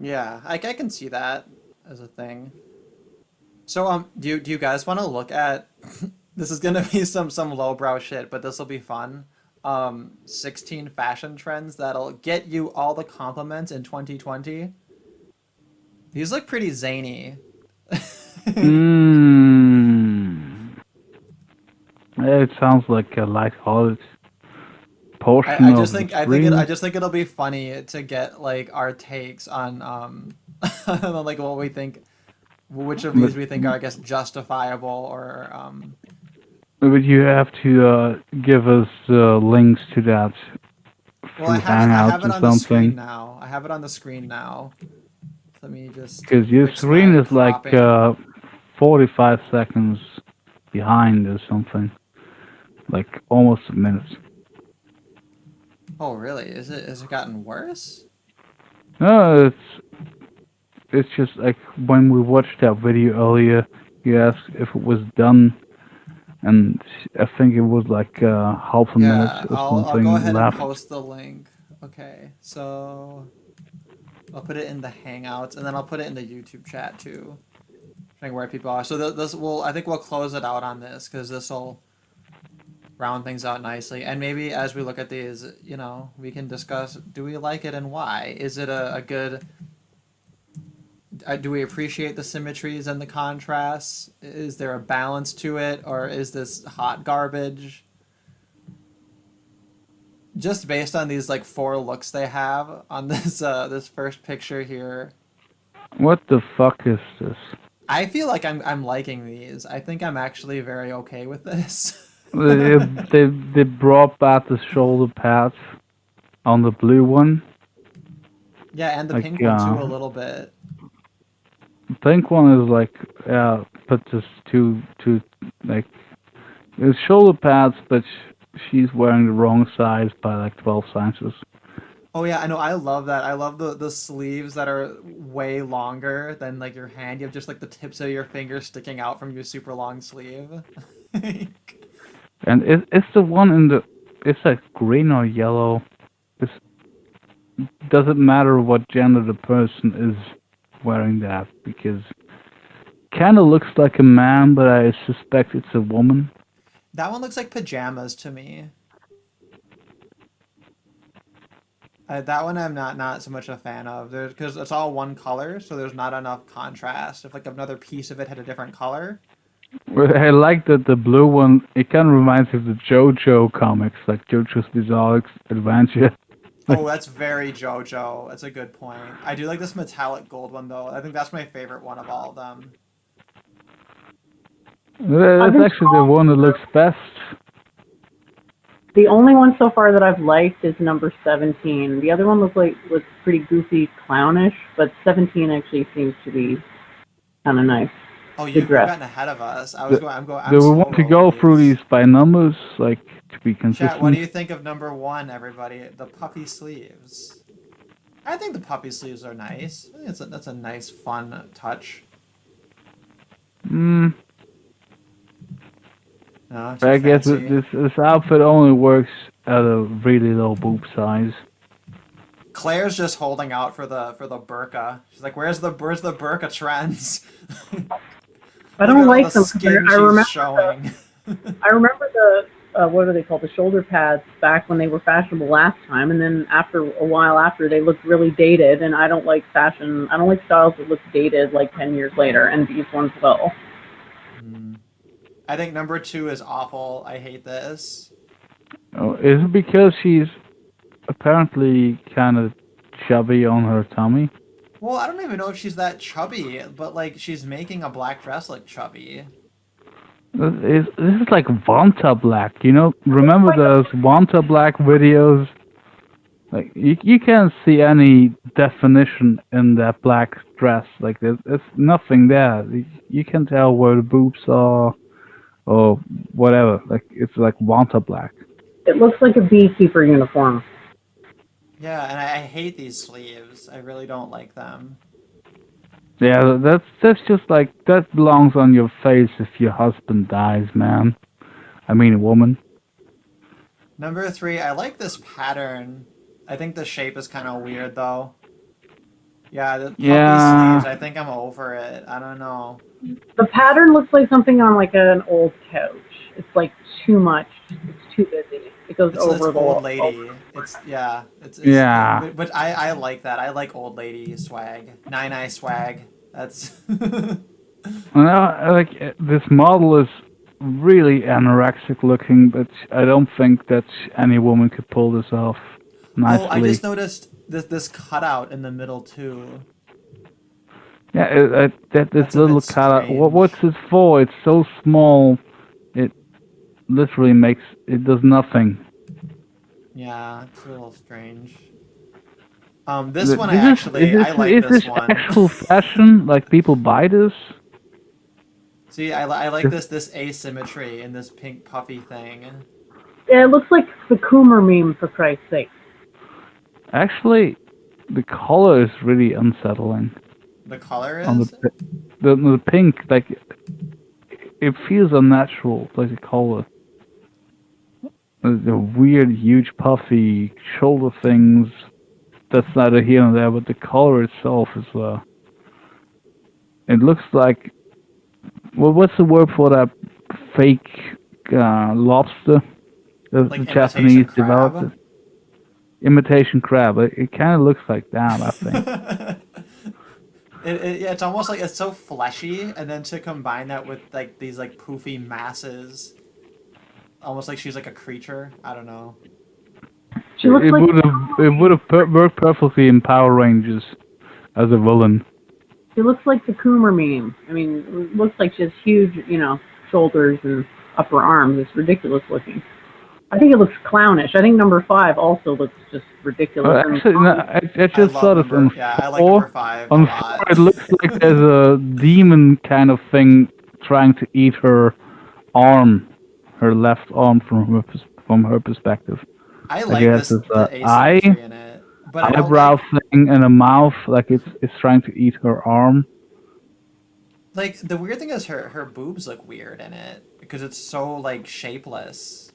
Yeah, I can see that as a thing. So do you guys want to look at this is gonna be some lowbrow shit, but this will be fun. 16 fashion trends that'll get you all the compliments in 2020. These look pretty zany. Hmm. It sounds like a light-hearted portion I of just the think I stream. just think it'll be funny to get like our takes on on, like what we think, which of But, these we think are, I guess, justifiable or but you have to give us links to that well, through I Hangouts have it or on the screen something. now. I have it on the screen now. Let me just Because your fix screen my is like cropping. 45 seconds behind or something. Like almost a minute. Oh, really? Is it gotten worse? No, it's just like when we watched that video earlier, you asked if it was done, and I think it was like half a minute Yeah, or I'll go something ahead and left. post the link. Okay, so I'll put it in the Hangouts and then I'll put it in the YouTube chat too, showing where people are. So this will I think we'll close it out on this because this will round things out nicely. And maybe as we look at these, we can discuss: do we like it and why? Is it a good? Do we appreciate the symmetries and the contrasts? Is there a balance to it, or is this hot garbage? Just based on these like four looks they have on this first picture here, What the fuck is this? I feel like I'm liking these. I think I'm actually very okay with this. They, they brought back the shoulder pads on the blue one. Yeah, and the Like, pink one too a little bit. pink one is like, yeah, but just two, like, it's shoulder pads, but she's wearing the wrong size by like 12 sizes. Oh yeah, I know. I love that. I love the sleeves that are way longer than like your hand. You have just like the tips of your fingers sticking out from your super long sleeve. And it's the one in the, it's like green or yellow. It doesn't matter what gender the person is wearing that because kind of looks like a man, but I suspect it's a woman. That one looks like pajamas to me. That one I'm not so much a fan of. There's because it's all one color, so there's not enough contrast. If like another piece of it had a different color. Well, I like that the blue one. It kind of reminds me of the JoJo comics, like JoJo's Bizarre Adventure. Oh, that's very JoJo. That's a good point. I do like this metallic gold one though. I think that's my favorite one of all of them. I've That's been actually the one that looks best. The only one so far that I've liked is number 17. The other one was pretty goofy, clownish, but 17 actually seems to be kind of nice. Oh, Good you've dress. gotten ahead of us. Do, I'm do we want slow to rolling go through these. these by numbers, like to be Chat, what do consistent? you think of number one, everybody? The puffy sleeves. I think the puffy sleeves are nice. I think that's a nice, fun touch. Hmm. No, too I guess fancy. this outfit only works at a really low boob size. Claire's just holding out for the burqa. She's like, where's the burqa trends? I Look don't at all the like them because skin she's showing. I remember the what are they called, the shoulder pads back when they were fashionable last time, and then after a while after they looked really dated, and I don't like fashion. I don't like styles that look dated like 10 years later, and these ones will. Hmm. I think number two is awful. I hate this. Oh, is it because she's apparently kind of chubby on her tummy? Well, I don't even know if she's that chubby, but like she's making a black dress look chubby. This is like Vanta Black, you know? Remember those Vanta Black videos? Like you can't see any definition in that black dress. Like there's nothing there. You can tell where the boobs are or whatever. Like it's like Vanta Black. It looks like a beekeeper uniform. Yeah, and I hate these sleeves. I really don't like them. Yeah, that's just like that belongs on your face if your husband dies, man. I mean, a woman. Number three, I like this pattern. I think the shape is kind of weird though. Yeah, the puffy Yeah. sleeves. I think I'm over it. I don't know. The pattern looks like something on like an old couch. It's like too much. It's too busy. It goes It's over the old wall. lady. It's yeah. Yeah. But I like that. I like old lady swag. Nine swag. That's. Like this model is really anorexic looking, but I don't think that any woman could pull this off Oh, I nicely. just noticed this cutout in the middle too. Yeah, that this That's a little bit cutout. strange. What's it for? It's so small. It literally makes it does nothing. Yeah, it's a little strange. This one I like Is this this one. actual fashion? Like people buy this? See, I like This this asymmetry in this pink puffy thing. Yeah, it looks like the Coomer meme, for Christ's sake. actually, the color is really unsettling. The color On is? the pink, like it feels unnatural, like the color. The weird, huge, puffy shoulder things. That's neither here nor there, but the color itself is. It looks like. Well, what's the word for that fake lobster? The Like imitation Japanese developed it. crab? Imitation crab. It kind of looks like that, I think. Yeah, it's almost like it's so fleshy, and then to combine that with like these like poofy masses, almost like she's like a creature. I don't know. She looks like It would have worked perfectly in Power Rangers as a villain. she looks like the Coomer meme. I mean, it looks like she has huge, shoulders and upper arms. It's ridiculous looking. I think it looks clownish. I think number 5 also looks just ridiculous. And Actually, no, I I just love thought of on I like number four. 5 a On lot. 4, it looks like there's a demon kind of thing trying to eat her arm, her left arm from her perspective. I Like like it has this this the asymmetry in it, but I don't eyebrow thing and a mouth, like it's trying to eat her arm. like the weird thing is her boobs look weird in it because it's so like shapeless.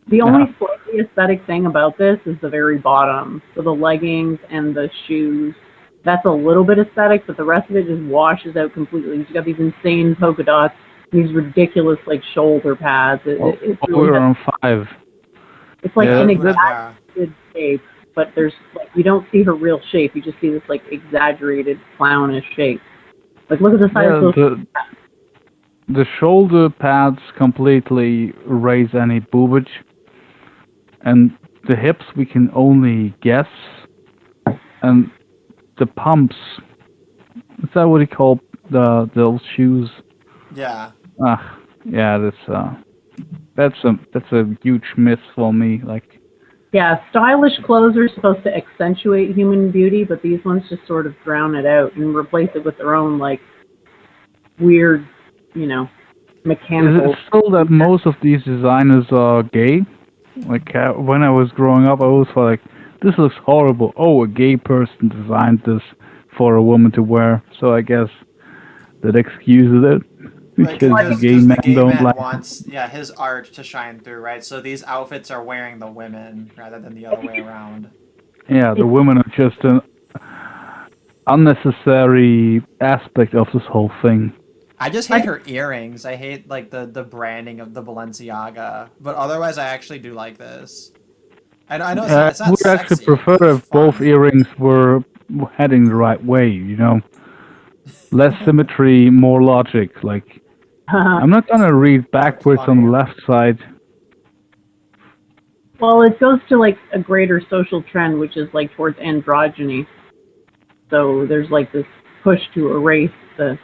the Yeah. only slightly aesthetic thing about this is the very bottom. So the leggings and the shoes. That's a little bit aesthetic, but the rest of it just washes out completely. You've got these insane polka dots, these ridiculous like shoulder pads. It's really We're on 5. it's like Yeah, an that- exaggerated shape, but there's like you don't see her real shape. You just see this like exaggerated clownish shape. Like look at the size Yeah, of those. the shoulder pads completely erase any boobage, and the hips we can only guess, and the pumps. Is that what you call those shoes? Yeah. Ah, yeah, that's a huge miss for me. Like, Yeah, stylish clothes are supposed to accentuate human beauty, but these ones just sort of drown it out and replace it with their own like weird, you know, is mechanical. it still that most of these designers are gay? Like when I was growing up, I always thought like, this looks horrible. Oh, a gay person designed this for a woman to wear. So I guess that excuses it Right, because the gay because the men gay don't man like. wants his art to shine through, right? So these outfits are wearing the women rather than the other way around. Yeah, the women are just an unnecessary aspect of this whole thing. I just hate her earrings. I hate like the branding of the Balenciaga, but otherwise I actually do like this. I know it's I not would actually sexy, prefer but it's if both fun. earrings were heading the right way, you know. Less symmetry, more logic. Like, I'm not gonna read backwards on the funny. left side. Well, it goes to like a greater social trend, which is like towards androgyny. So there's like this push to erase the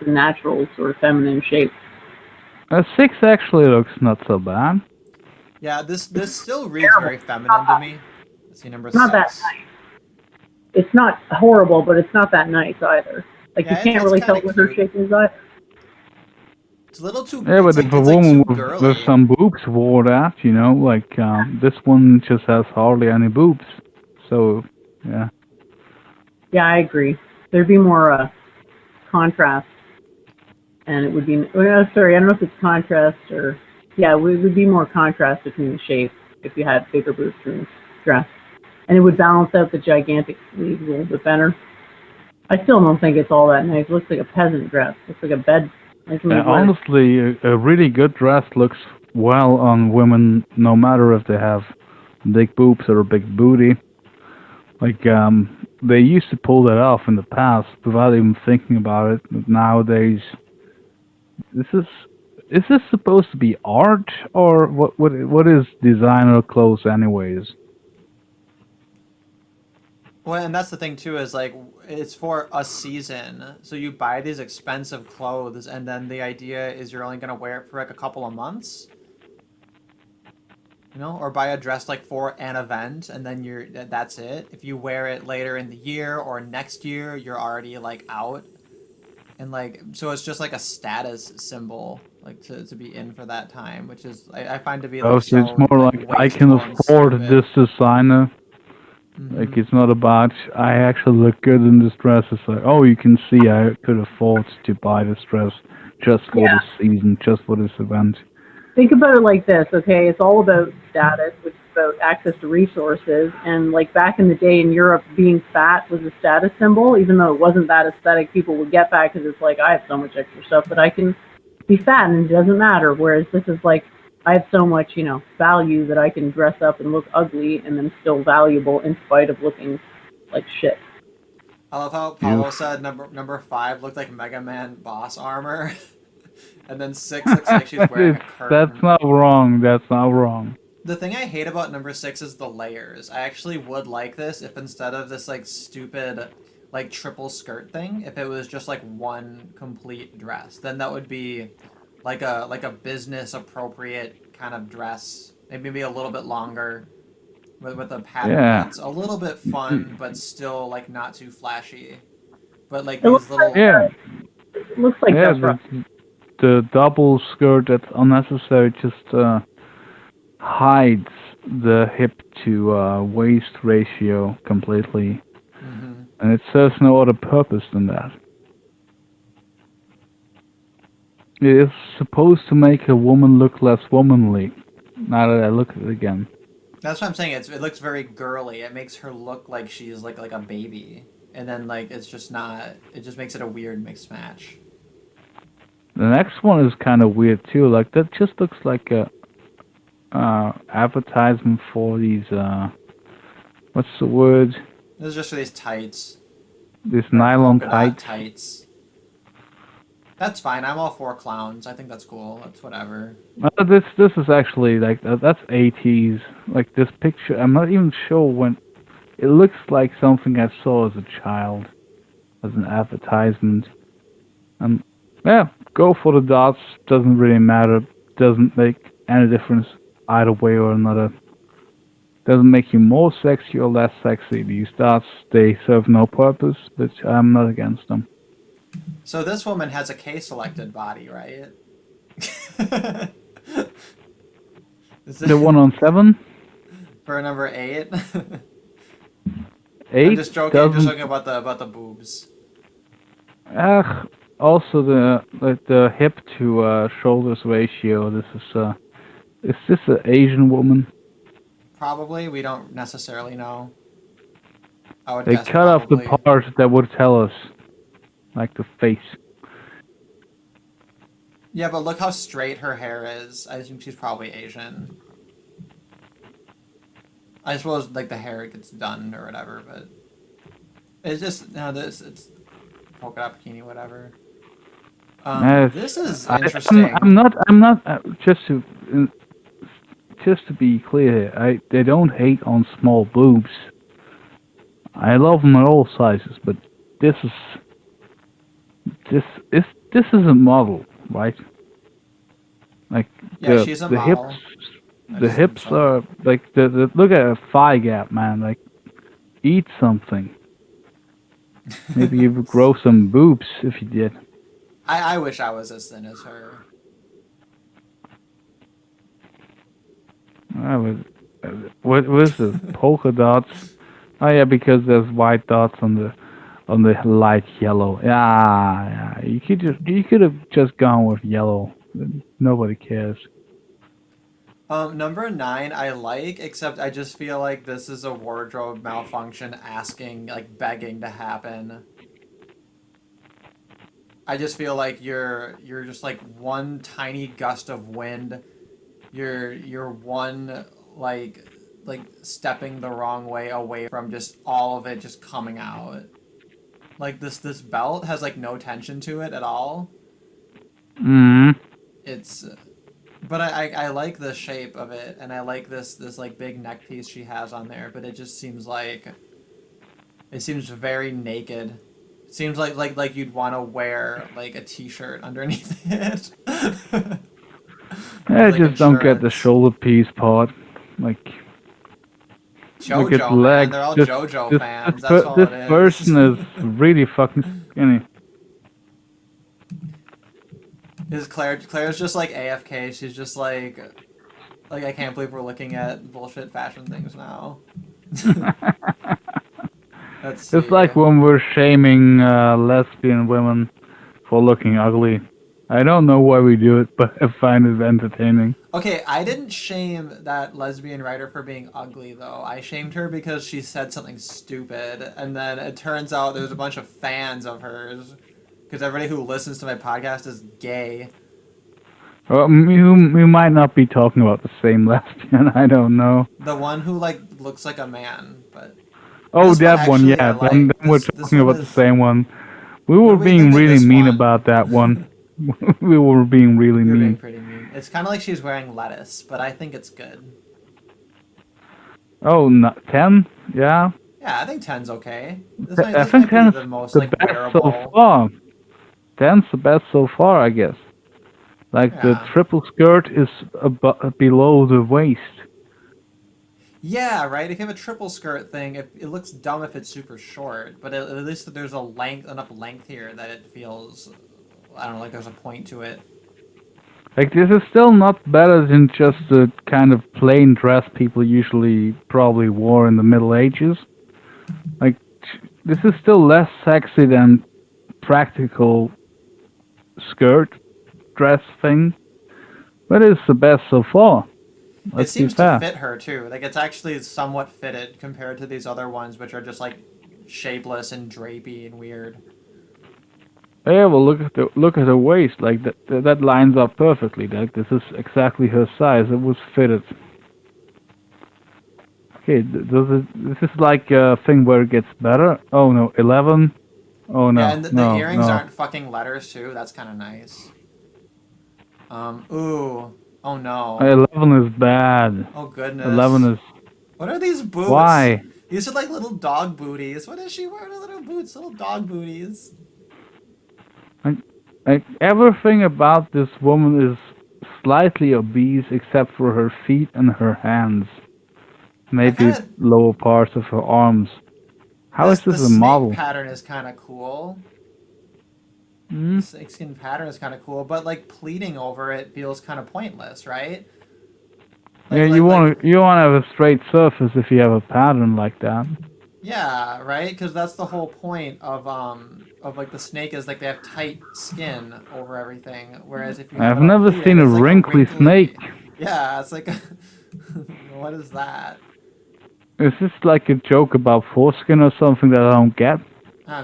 natural sort of feminine shape. 6 actually looks not so bad. Yeah, this still reads very feminine to me. Let's see number It's not that 6. nice. It's not horrible, but it's not that nice either. Like Yeah, you can't it's really tell kinda what her cute. shape is either. It's a little too. Yeah, but if a It's like woman too with girly. some boobs wore that, you know, like this one just has hardly any boobs. So, yeah. Yeah, I agree. There'd be more contrast, and it would be. Sorry, I don't know if it's contrast or yeah, it would be more contrast between the shapes if you had bigger boobs in the dress, and it would balance out the gigantic sleeves a little bit better. I still don't think it's all that nice. It looks like a peasant dress. It looks like a bed. Like somebody wore. Honestly, a really good dress looks well on women, no matter if they have big boobs or a big booty. Like, they used to pull that off in the past without even thinking about it. But nowadays, this is this supposed to be art or what is designer clothes anyways? Well, and that's the thing too is like it's for a season, so you buy these expensive clothes, and then the idea is you're only gonna wear it for like a couple of months, or buy a dress like for an event, and then that's it. If you wear it later in the year or next year, you're already like out, and like so it's just like a status symbol, like to be in for that time, which is I find to be Oh, like so it's so more like like I can wasteful and afford stupid. this designer. Like it's not about I actually look good in this dress. It's like, oh, you can see I could afford to buy this dress just for Yeah. this season, just for this event. Think about it like this, okay? It's all about status, which is about access to resources. And like back in the day in Europe, being fat was a status symbol, even though it wasn't that aesthetic. People would get fat because it's like I have so much extra stuff that I can be fat and it doesn't matter. Whereas this is like I have so much, value that I can dress up and look ugly and then still valuable in spite of looking like shit. I love how You. Paulo said number 5 looked like Mega Man boss armor, and then 6 looks like she's wearing a That's curtain. not wrong. That's not wrong. The thing I hate about number 6 is the layers. I actually would like this if instead of this like stupid like triple skirt thing, if it was just like one complete dress, then that would be like a business appropriate kind of dress. Maybe a little bit longer with a pattern Yeah. that's a little bit fun but still like not too flashy. But like It looks these like little Yeah. it looks like Yeah. Death Row. The double skirt that's unnecessary just hides the hip to waist ratio completely, hmm and it serves no other purpose than that. It is supposed to make a woman look less womanly. Now that I look at it again. That's what I'm saying. It looks very girly. It makes her look like she's like a baby, and then like it's just not. It just makes it a weird mixed match. The next one is kind of weird too. Like that just looks like a advertisement for these what's the word? This is just for these tights These or nylon polka dot tights. tights. That's fine. I'm all for clowns. I think that's cool. That's whatever. This is actually like that's 80s. Like this picture, I'm not even sure when. It looks like something I saw as a child, as an advertisement. And yeah, go for the dots. Doesn't really matter. Doesn't make any difference either way or another. Doesn't make you more sexy or less sexy. These dots, they serve no purpose, but I'm not against them. So this woman has a K-selected body, right? Is The it one on 7, for number 8? I'm 8 just joking. I'm just doesn't. joking about the boobs. Also the hip to shoulders ratio. Is this an Asian woman? Probably. We don't necessarily know. I would They guess cut off the probably. part that would tell us, like the face. Yeah, but look how straight her hair is. I think she's probably Asian. I suppose like the hair gets done or whatever, but it's just this it's polka dot bikini whatever. Uh, This is I'm interesting. not. Just to be clear, they don't hate on small boobs. I love them at all sizes, but this is this is this is a model, right? Like Yeah, she's a the hips, model. I the assume hips so. are like the look at a thigh gap, man. Like eat something. Maybe you would grow some boobs if you did. I wish I was as thin as her. I was, what was this? Polka dots? Oh yeah, because there's white dots on the light yellow. Yeah, yeah. You could have just gone with yellow. Nobody cares. Number 9 I like, except I just feel like this is a wardrobe malfunction asking, like begging to happen. I just feel like you're just like one tiny gust of wind. You're one like stepping the wrong way away from just all of it just coming out. Like this belt has like no tension to it at all. Mm. It's but I like the shape of it, and I like this like big neck piece she has on there, but it just seems like it seems very naked. It seems like you'd want to wear like a t-shirt underneath it. I Like just don't get the insurance. shoulder piece part. Like, look at the JoJo, man, legs. they're all This JoJo this fans. That's all this it is. person is really fucking skinny. Is Claire's just like AFK. She's just like I can't believe we're looking at bullshit fashion things now. Let's It's see. like when we're shaming lesbian women for looking ugly. I don't know why we do it, but I find it entertaining. Okay, I didn't shame that lesbian writer for being ugly though. I shamed her because she said something stupid, and then it turns out there's a bunch of fans of hers because everybody who listens to my podcast is gay. Well, you might not be talking about the same lesbian. I don't know. The one who like looks like a man, but Oh, this one that one, actually I yeah. Then like. we're This talking one about the is. same one. We What were do we being think of really this mean one? about that one. We were being really You're being mean. pretty mean. It's kind of like she's wearing lettuce, but I think it's good. Oh, 10? Yeah. Yeah, I think 10's okay. This I might this think might be 10's the most the like best so wearable. far. 10's the best so far, I guess. Like the Yeah. triple skirt is below the waist. Yeah, right. If you have a triple skirt thing, it looks dumb if it's super short, but at least there's enough length here that it feels, I don't know, like there's a point to it. Like, this is still not better than just the kind of plain dress people usually probably wore in the Middle Ages. Like, this is still less sexy than practical skirt dress thing, but it's the best so far. It Let's be seems to fair. fit her too. Like it's actually somewhat fitted compared to these other ones, which are just like shapeless and drapey and weird. Yeah, well, look at her waist. Like that lines up perfectly. Like this is exactly her size. It was fitted. Okay, this is like a thing where it gets better. Oh no, 11. Oh Yeah, no, and the no, earrings no. aren't fucking letters too. That's kind of nice. Ooh. Oh no. 11 is bad. Oh goodness. 11 is What are these boots? why? These are like little dog booties. What is she wearing? Little boots, little dog booties. Like everything about this woman is slightly obese except for her feet and her hands. Maybe kinda- lower parts of her arms. How is The this a snake model? pattern is kind of cool. Hmm? The snakeskin pattern is kind of cool, but like pleating over it feels kind of pointless, right? Yeah, you want to have a straight surface if you have a pattern like that. Yeah, right? Because that's the whole point of like the snake is like they have tight skin over everything, whereas if you have I've it all never pleated, seen a it's like wrinkly snake. Yeah, it's like what is that? Is this like a joke about foreskin or something that I don't get?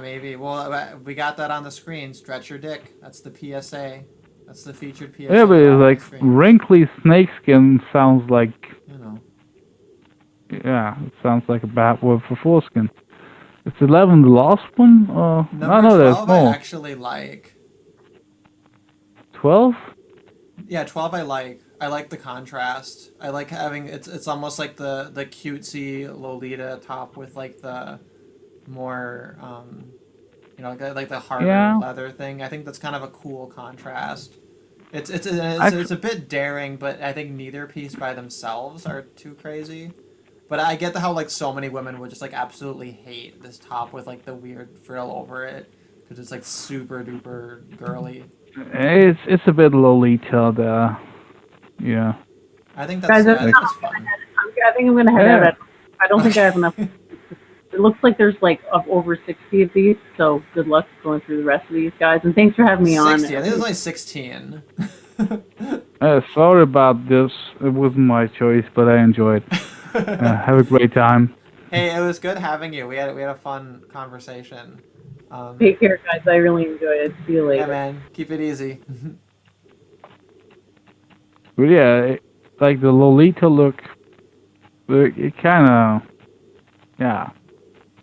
Maybe. Well, we got that on the screen. Stretch your dick. That's the PSA. That's the featured PSA Yeah, but on it's the like screen. wrinkly snakeskin sounds like, You know. yeah, it sounds like a bad word for foreskin. Is 11 the last one? Number no, there's 12 I more. actually like. 12? Yeah, 12 I like. I like the contrast. I like having it's almost like the cutesy Lolita top with like the more like the harder Yeah. leather thing. I think that's kind of a cool contrast. It's a bit daring, but I think neither piece by themselves are too crazy. But I get how like so many women would just like absolutely hate this top with like the weird frill over it because it's like super duper girly. It's a bit Lolita there. Yeah. I think Guys, that's fun. I think I'm gonna head Yeah. out. I don't think I have enough. It looks like there's like over 60 of these, so good luck going through the rest of these guys. And thanks for having me 60. on. I think there's only 16. Sorry about this. It wasn't my choice, but I enjoyed. Have a great time. Hey, it was good having you. We had a fun conversation. Take care, guys. I really enjoyed it. See you Yeah, later. man. Keep it easy. But yeah, like the Lolita look, it kind of, yeah.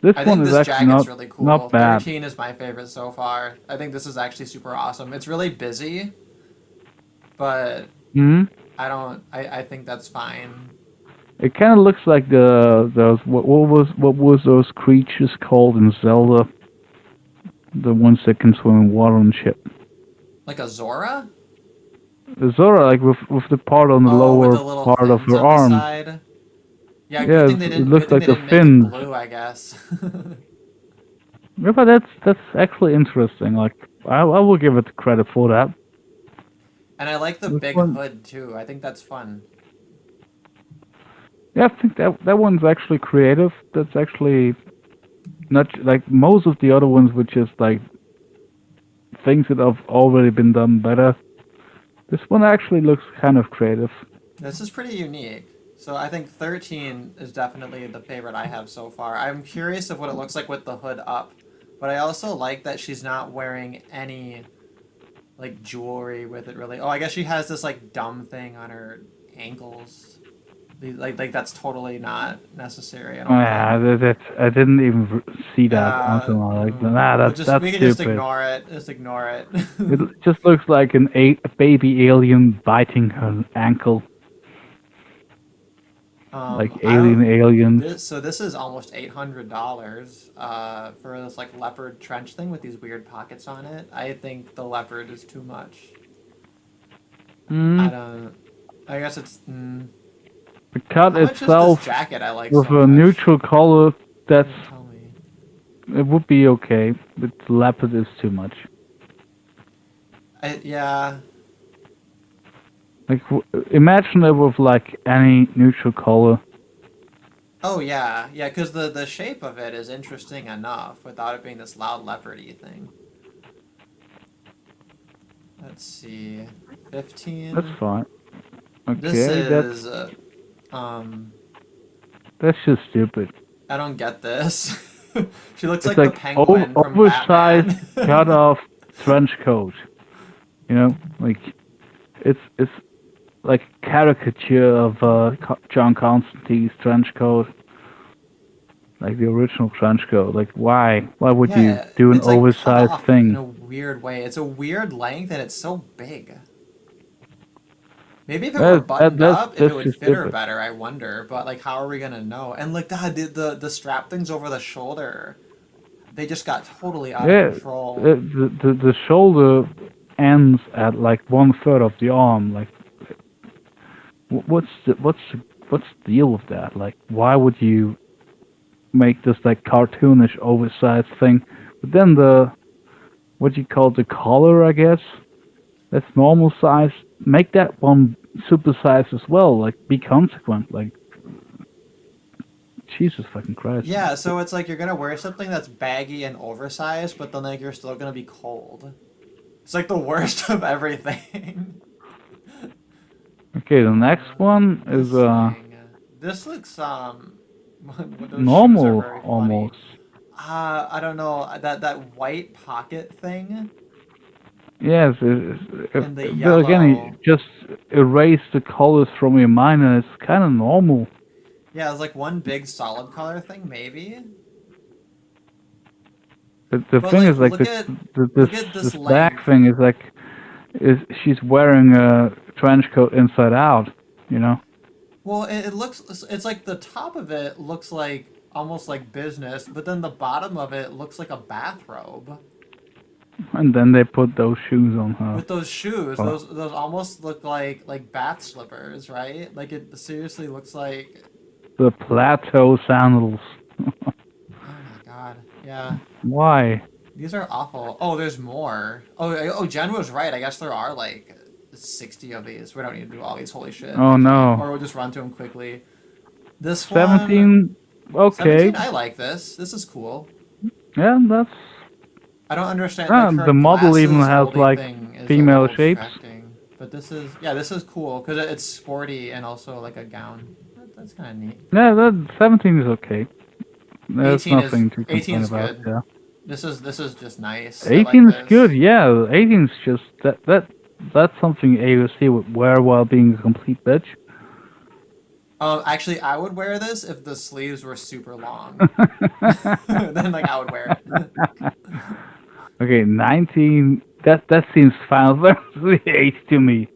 This I one think is this actually jacket's really not cool. bad. 13 is my favorite so far. I think this is actually super awesome. It's really busy, but Hmm. I think that's fine. It kind of looks like those what was those creatures called in Zelda? The ones that can swim in water and shit. Like a Zora? The Zora, like with the part on the Oh, with lower the little part of fins her on the arms. side. Yeah, Yeah, it looks good thing like they the didn't make it fins. blue, I guess. Yeah, but that's actually interesting. Like I will give it credit for that. And I like the This big one, hood too. I think that's fun. yeah, I think that one's actually creative. That's actually not like most of the other ones, which is like things that have already been done better. This one actually looks kind of creative. This is pretty unique. So I think 13 is definitely the favorite I have so far. I'm curious of what it looks like with the hood up, but I also like that she's not wearing any like jewelry with it really. Oh, I guess she has this like dumb thing on her ankles. Like that's totally not necessary, I Oh, don't yeah, think. I didn't even see that until I like, nah, We'll that's we can just stupid. ignore it. Just ignore it. It just looks like a baby alien biting her ankle, like I don't. alien aliens. This is almost $800 for this like leopard trench thing with these weird pockets on it. I think the leopard is too much. Mm, I don't. I guess it's. the cut How much is this itself jacket I like with so a much? neutral color, that's Doesn't tell me. it would be okay, but leopard is too much. Yeah. Like imagine it with like any neutral color. Oh yeah, yeah. Because the shape of it is interesting enough without it being this loud leopardy thing. Let's see, That's 15. fine. This Okay, is um. that's just stupid. I don't get this. She looks It's like the like penguin from oversized Batman. cut off trench coat. You know, like it's like a caricature of John Constantine's trench coat, like the original trench coat. Like why? Why would you Yeah, do an it's like cut oversized off in thing? a weird way. It's a weird length and it's so big. Maybe if it were buttoned up, if it That's would just fit her stupid. better, I wonder. But like, how are we gonna know? And like, God, the strap things over the shoulder, they just got totally out of Yeah, control. the shoulder ends at like 1/3 of the arm. Like, what's the deal with that? Like, why would you make this like cartoonish oversized thing? But then the what you call the collar, I guess that's normal size. Make that one super size as well. Like, be consequent. Like, Jesus fucking Christ. Yeah, so it's like you're gonna wear something that's baggy and oversized, but then like you're still gonna be cold. It's like the worst of everything. Okay, the next one This is thing. This looks those shoes are normal very funny. almost. I don't know that white pocket thing Yes, and the but again, yellow. you just erase the colors from your mind, and it's kind of normal. Yeah, it's like one big solid color thing, maybe. The But thing like, is, like look at this this back length. thing is like, is she's wearing a trench coat inside out, you know? Well, it looks. It's like the top of it looks like almost like business, but then the bottom of it looks like a bathrobe. And then they put those shoes on her. With those shoes, Oh, those almost look like bath slippers, right? Like it seriously looks like. the plateau sandals. Oh my god, yeah. Why? These are awful. Oh, there's more. Oh, Jen was right. I guess there are like 60 of these. We don't need to do all these. Holy shit, Oh I can't. no. Or we'll just run through them quickly. This one, 17. Okay. 17. I like this. This is cool. Yeah, that's. I don't understand. Like her The model even glasses has holding like thing is a female little shapes. distracting. But this is cool because it's sporty and also like a gown. That's kind of neat. Yeah, that 17 is okay. There's 18 is nothing to 18 complain is about. good. Yeah. This is just nice. I like 18 is good, this. yeah. 18 is just that's something AOC would wear while being a complete bitch. Actually, I would wear this if the sleeves were super long. Then like I would wear it. Okay, 19. That seems Final Fantasy 8 to me.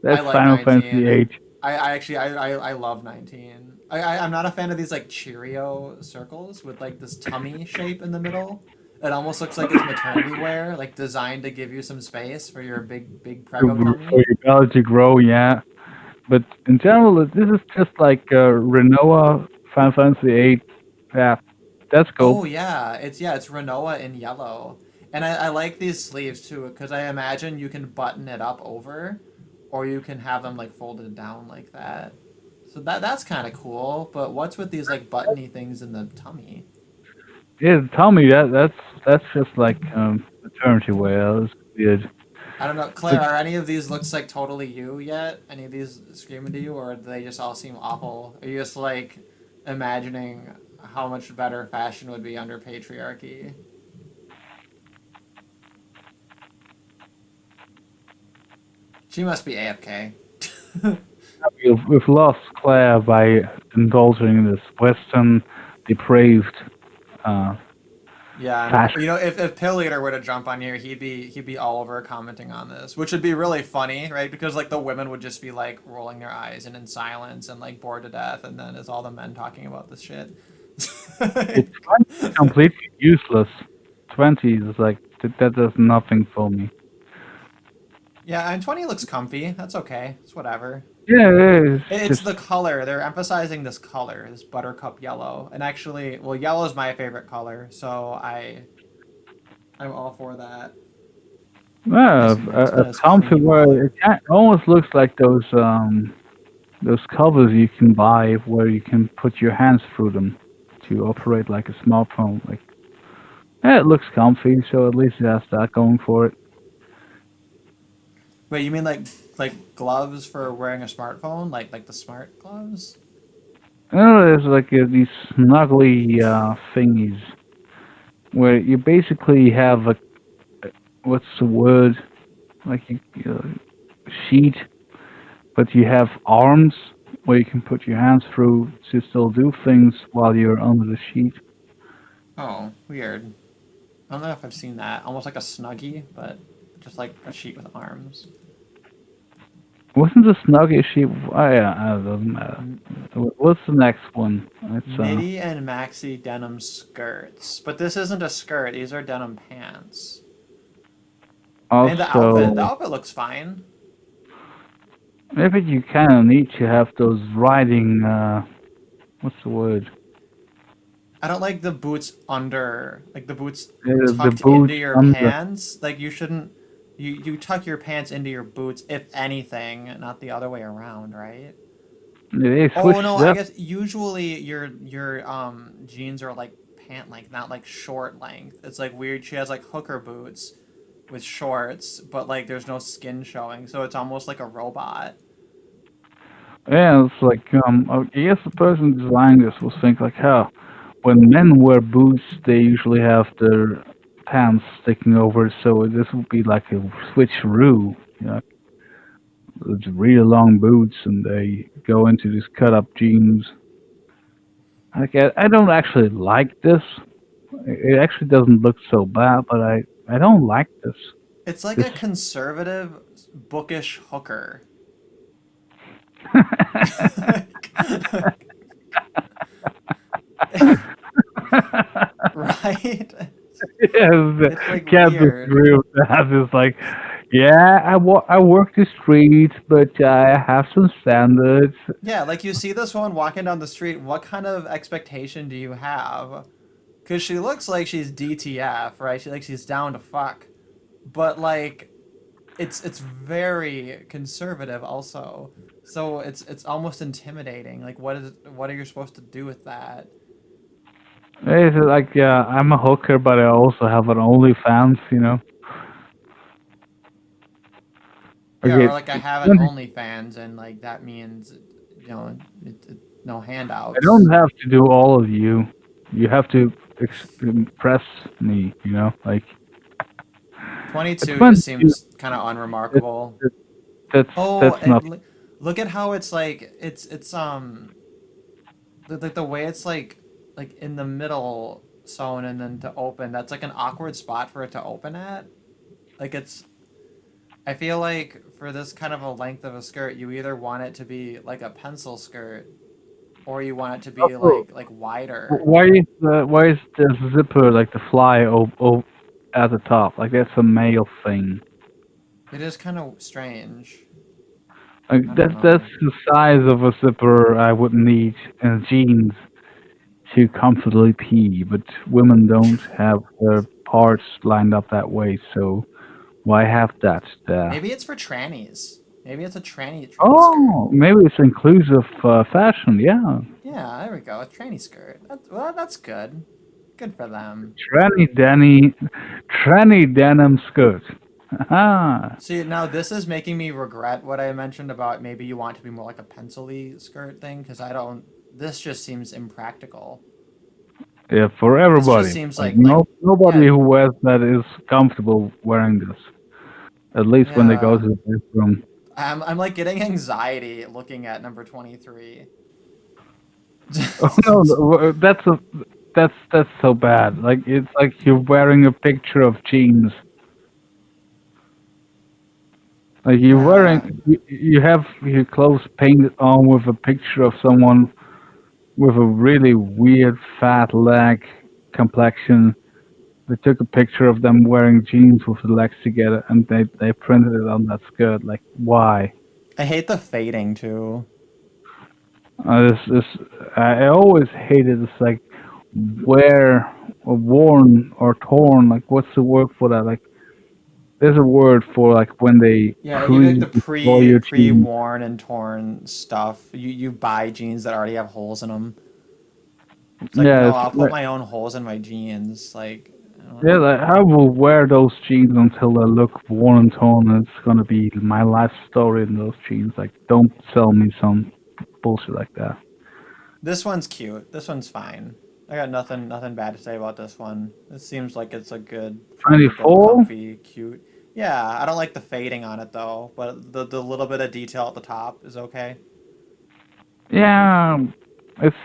I That's like Final Fantasy 19. 8. I actually I love 19. I'm not a fan of these like Cheerio circles with like this tummy shape in the middle. It almost looks like it's maternity wear, like designed to give you some space for your big prego For tummy. your belly to grow, yeah. But in general, this is just like Renoa Final Fantasy 8. Yeah, that's cool. Oh yeah, it's Renoa in yellow. And I like these sleeves too, because I imagine you can button it up over, or you can have them like folded down like that. So that's kind of cool. But what's with these like buttony things in the tummy? Yeah, tell me that's just like maternity wear. That's weird. I don't know, But Claire. Are any of these looks like totally you yet? Any of these screaming to you, or do they just all seem awful? Are you just like imagining how much better fashion would be under patriarchy? She must be AFK. we've lost Claire by indulging this Western depraved uh, Yeah, I know. fashion. You know, if Pill Eater were to jump on here, he'd be all over commenting on this, which would be really funny, right? Because like the women would just be like rolling their eyes and in silence and like bored to death, and then it's all the men talking about this shit. It's completely useless. 20 is like that does nothing for me. Yeah, and 20 looks comfy. That's okay. It's whatever. Yeah, it's It's just the color. They're emphasizing this color, this buttercup yellow. And actually, well, yellow is my favorite color, so I'm all for that. yeah, Nice a kind of comfy cream wear. color. It almost looks like those covers you can buy where you can put your hands through them to operate like a smartphone. Like, yeah, it looks comfy, so at least it has that going for it. Wait, you mean like gloves for wearing a smartphone, like the smart gloves? You know, there's like these snuggly thingies where you basically have a what's the word like sheet, but you have arms where you can put your hands through to still do things while you're under the sheet. Oh, weird. I don't know if I've seen that. Almost like a snuggie, but just like a sheet with arms. Wasn't the snuggie sheet? Oh, yeah, it doesn't matter. N- What's the next one? It's Nitty and maxi denim skirts, but this isn't a skirt. These are denim pants. And the also outfit looks fine. maybe you kind of need to have those riding. What's the word? I don't like the boots under, like the boots The tucked into boots your under. pants. Like you shouldn't. You tuck your pants into your boots, if anything, not the other way around, right? They Oh switched no, it I up. guess usually your jeans are like pant length, not like short length. It's like weird. She has like hooker boots with shorts, but like there's no skin showing, so it's almost like a robot. Yeah, it's like I guess the person designing this was think like, how when men wear boots, they usually have their pants sticking over, so this would be like a switcheroo. You know, it's really long boots, and they go into these cut-up jeans. Like, I don't actually like this. It actually doesn't look so bad, but I don't like this. It's like This a conservative, bookish hooker. Right? yes, It's like can't weird. disagree with that. It's like, yeah, I work the streets, but I have some standards. Yeah, like you see this woman walking down the street, what kind of expectation do you have? Because she looks like she's DTF, right? She like she's down to fuck. But like it's very conservative also. So it's almost intimidating. Like what are you supposed to do with that? It's like, yeah, I'm a hooker, but I also have an OnlyFans. You know. Yeah, or Okay, like I have an 20, OnlyFans and like that means no I don't handouts. have to do all of you. You have to. impress me. You know, like a 22 just 22. seems kind of It, unremarkable. it, that's Oh, that's not. look at how it's like it's the way it's like in the middle sewn and then to open. That's like an awkward spot for it to open at. Like it's I feel like for this kind of a length of a skirt, you either want it to be like a pencil skirt or you want it to be Also, like wider. why is the zipper like the fly at the top? Like that's a male thing. It is kind of strange. Like I don't that's know. the size of a zipper I would need in jeans to comfortably pee, but women don't have their parts lined up that way, so why have that there? Maybe it's for trannies. Maybe it's a tranny skirt. Oh, maybe it's inclusive fashion. Yeah, Yeah, there we go. A tranny skirt. That's good. Good for them. tranny Danny, tranny denim skirt. Ah, See, now this is making me regret what I mentioned about maybe you want it to be more like a pencil-y skirt thing, because I don't. This just seems impractical. yeah, for This just everybody. seems Like like no, yeah, nobody who wears that is comfortable wearing this. At least when they go yeah. to the bathroom. I'm like getting anxiety looking at number 23. Oh no, that's so bad. Like it's like you're wearing a picture of jeans. Like you're Yeah, wearing, you have your clothes painted on with a picture of someone with a really weird fat leg complexion. They took a picture of them wearing jeans with the legs together, and they printed it on that skirt. Like why? I hate the fading too. This I always hated. It's like wear or worn or torn. Like what's the word for that? Like there's a word for like when they Yeah, even like the pre-destroy your jeans. pre-worn and torn stuff. You buy jeans that already have holes in them. It's like Yeah, no, it's I'll put like, my own holes in my jeans. Like I don't yeah, know. like I will wear those jeans until they look worn and torn, and it's gonna be my life story in those jeans. Like, don't sell me some bullshit like that. This one's cute. This one's fine. I got nothing bad to say about this one. It seems like it's a good, practical, 24? comfy, cute. Yeah, I don't like the fading on it though, but the little bit of detail at the top is okay. Yeah, it's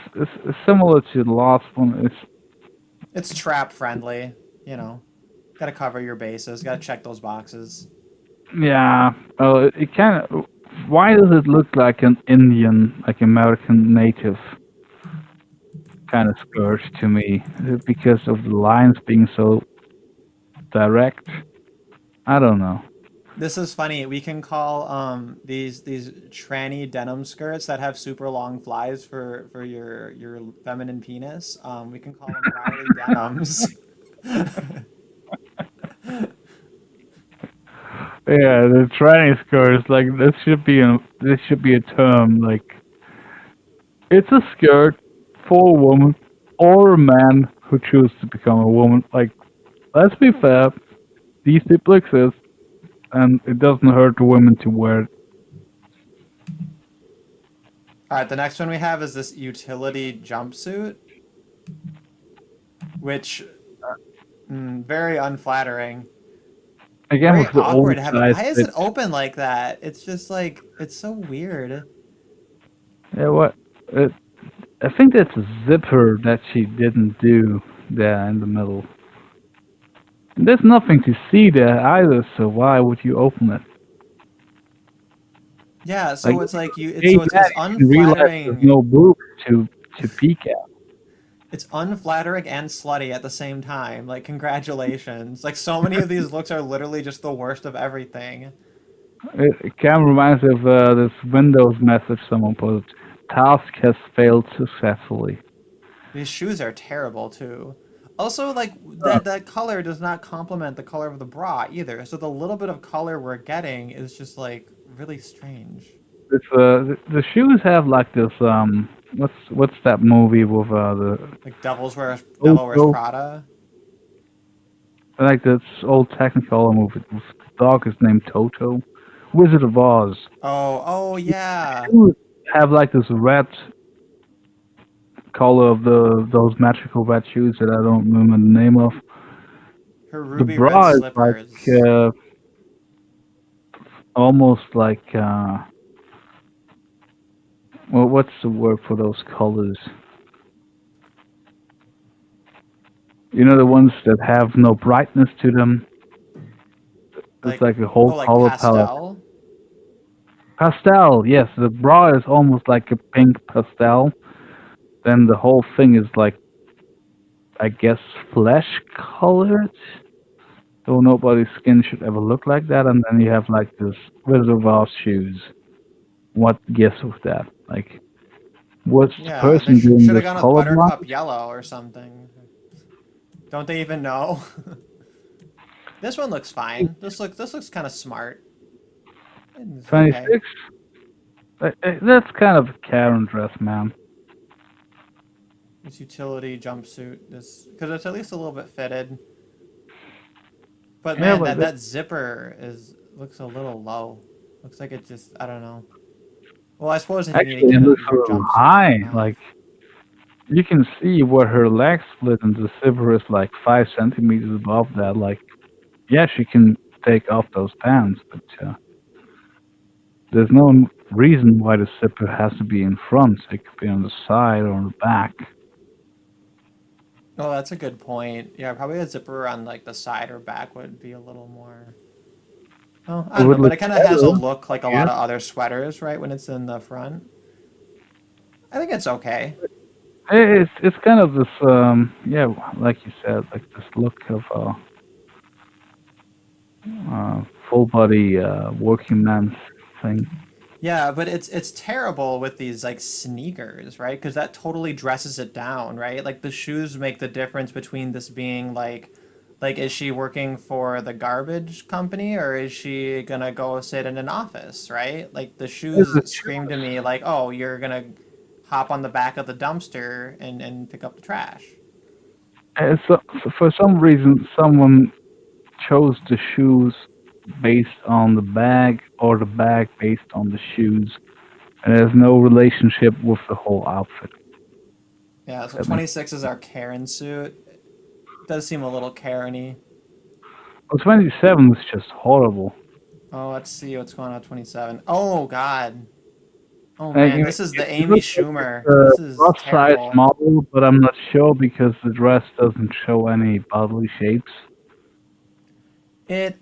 similar to the last one. It's trap friendly, you know. Got to cover your bases. Got to check those boxes. Yeah, it kind of. Why does it look like an Indian, like American native kind of skirt to me? Is it because of the lines being so direct? I don't know. This is funny. We can call these tranny denim skirts that have super long flies for your feminine penis. We can call them Riley denims. Yeah, the tranny skirts, like this should be a term. Like it's a skirt for a woman or a man who chooses to become a woman. Like let's be fair, these people exist, and it doesn't hurt the women to wear it. All right, the next one we have is this utility jumpsuit, which very unflattering, Again very with the awkward. old To have guys, why is that it open like that? It's just like it's so weird. yeah, what? It, I think that's a zipper that she didn't do there in the middle. And there's nothing to see there either, so why would you open it? Yeah, Like, so it's like you. It's hey, so Dad, it's you can realize there's unflattering. no boobs to peek at. It's unflattering and slutty at the same time. Like congratulations. Like so many of these looks are literally just the worst of everything. It kind of reminds me of this Windows message someone posted. Task has failed successfully. These shoes are terrible too. Also, like Uh, that color does not complement the color of the bra either. So the little bit of color we're getting is just like really strange. the shoes have like this what's that movie with the Like Devil Wears Toto, Prada. like this old Technicolor movie. The dog is named Toto. Wizard of Oz. Oh yeah. Shoes have like this red color of those magical red shoes that I don't remember the name of. Her The ruby red bra is like slippers. almost like well, what's the word for those colors? You know, the ones that have no brightness to them. It's Like, like a whole oh, like color palette. pastel? Pastel, yes. The bra is almost like a pink pastel. Then the whole thing is like, I guess, flesh colored. So nobody's skin should ever look like that. And then you have like this Wizard of Oz shoes. What gives with that? Like, what's the Yeah, they person doing should have this gone with colorblind? buttercup yellow or something. Don't they even know? This one looks fine. This looks kind of smart. It's okay. 26? That's kind of a Karen dress, man. This utility jumpsuit, this because it's at least a little bit fitted. But Yeah, man, but that zipper is looks a little low. Looks like it just I don't know. Well, I suppose if you need to actually keep it looks a your little jumpsuit high. warm enough. Like, you can see where her leg split and the zipper is like 5 centimeters above that. Like, yeah, she can take off those pants, but there's no reason why the zipper has to be in front. It could be on the side or on the back. Oh, that's a good point. Yeah, probably a zipper on like the side or back would be a little more. Oh, I It don't know, would but look it kind of has a better, look like a yeah. lot of other sweaters, right? When it's in the front, I think it's okay. It's kind of this yeah, like you said, like this look of full body working man thing. Yeah, but it's terrible with these like sneakers, right? Because that totally dresses it down, right? Like the shoes make the difference between this being like is she working for the garbage company or is she gonna go sit in an office, right? Like the It's the shoes scream to me like, oh, you're gonna hop on the back of the dumpster and pick up the trash. So, for some reason, someone chose the shoes based on the bag or the bag based on the shoes, and there's no relationship with the whole outfit. Yeah, so That makes 26 is our Karen suit. Does seem a little Karen-y. well, 27 is just horrible. Oh, let's see what's going on 27. Oh God. Oh Like, man, this is the it Amy looks like it's Schumer. a This is plus size terrible. model, but I'm not sure because the dress doesn't show any bodily shapes. It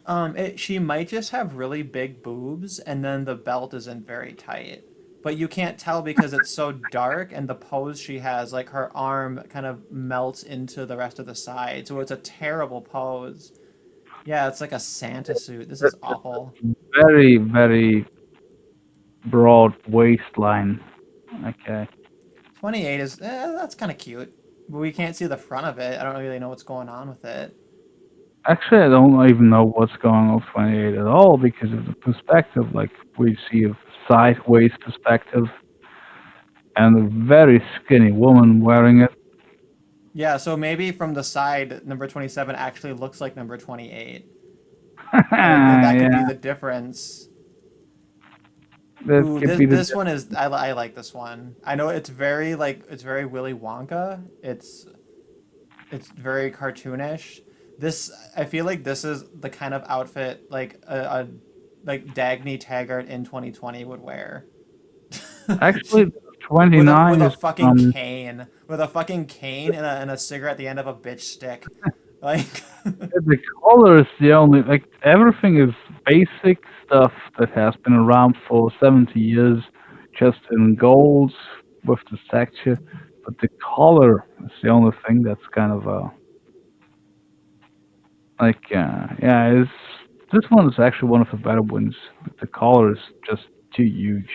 she might just have really big boobs and then the belt isn't very tight. But you can't tell because it's so dark and the pose she has, like her arm kind of melts into the rest of the side. So it's a terrible pose. Yeah, it's like a Santa suit. This is awful. Very, very broad waistline. Okay. 28 is that's kind of cute. But we can't see the front of it. I don't really know what's going on with it. Actually, I don't even know what's going on with 28 at all because of the perspective. Like, we see a sideways perspective and a very skinny woman wearing it. Yeah, so maybe from the side, number 27 actually looks like number 28. And that could be Yeah, the difference. that Ooh, could this be the this one is I like this one. I know it's very like it's very Willy Wonka. It's very cartoonish. This I feel like this is the kind of outfit like a like Dagny Taggart in 2020 would wear. actually with a 29 is with a fucking cane and a cigarette at the end of a bitch stick. Like the color is the only, like, everything is basic stuff that has been around for 70 years, just in gold with the texture, but the color is the only thing that's kind of like yeah, it's this one is actually one of the better ones. The color is just too huge.